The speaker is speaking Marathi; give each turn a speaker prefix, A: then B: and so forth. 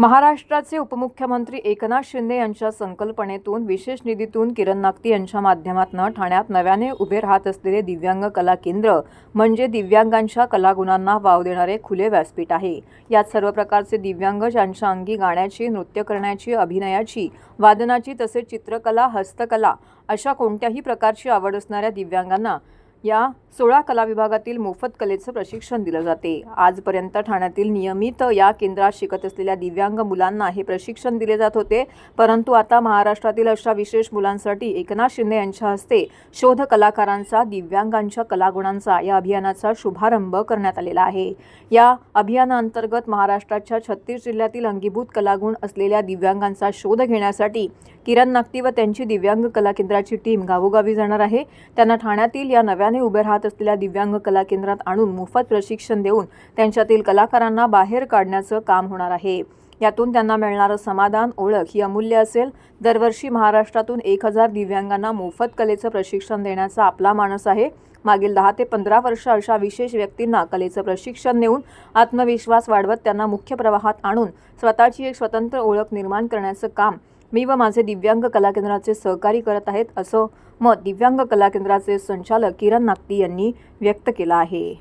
A: महाराष्ट्राचे उपमुख्यमंत्री एकनाथ शिंदे यांच्या संकल्पनेतून विशेष निधीतून किरण नागती यांच्या माध्यमातून ठाण्यात नव्याने उभे राहत असलेले दिव्यांग कला केंद्र म्हणजे दिव्यांगांच्या कलागुणांना वाव देणारे खुले व्यासपीठ आहे। यात सर्व प्रकारचे दिव्यांग ज्यांच्या अंगी गाण्याची, नृत्य करण्याची, अभिनयाची, वादनाची तसेच चित्रकला, हस्तकला अशा कोणत्याही प्रकारची आवड असणाऱ्या दिव्यांगांना या 16 कला विभागातील मोफत कलेचं प्रशिक्षण दिलं जाते। आजपर्यंत ठाण्यातील नियमित या केंद्रात शिकत असलेल्या दिव्यांग मुलांना हे प्रशिक्षण दिले जात होते, परंतु आता महाराष्ट्रातील अशा विशेष मुलांसाठी एकनाथ शिंदे यांच्या हस्ते शोध कलाकारांचा दिव्यांगांच्या कलागुणांचा या अभियानाचा शुभारंभ करण्यात आलेला आहे। या अभियानाअंतर्गत महाराष्ट्राच्या 36 जिल्ह्यातील अंगीभूत कलागुण असलेल्या दिव्यांगांचा शोध घेण्यासाठी किरण नागती व त्यांची दिव्यांग कला केंद्राची टीम गावोगावी जाणार आहे। त्यांना ठाण्यातील या नव्याने उभे राहत असलेल्या दिव्यांग कला केंद्रात आणून मोफत प्रशिक्षण देऊन त्यांच्यातील कलाकारांना बाहेर काढण्याचं काम होणार आहे। यातून त्यांना मिळणारं समाधान, ओळख ही अमूल्य असेल। दरवर्षी महाराष्ट्रातून 1000 दिव्यांगांना मोफत कलेचं प्रशिक्षण देण्याचा आपला मानस आहे। मागील 10 ते 15 वर्ष अशा विशेष व्यक्तींना कलेचं प्रशिक्षण देऊन आत्मविश्वास वाढवत त्यांना मुख्य प्रवाहात आणून स्वतःची एक स्वतंत्र ओळख निर्माण करण्याचं काम मी व माझे दिव्यांग कला केंद्राचे सहकारी करत आहेत, असं मत दिव्यांग कला केंद्राचे संचालक किरण नागती यांनी व्यक्त केलं आहे।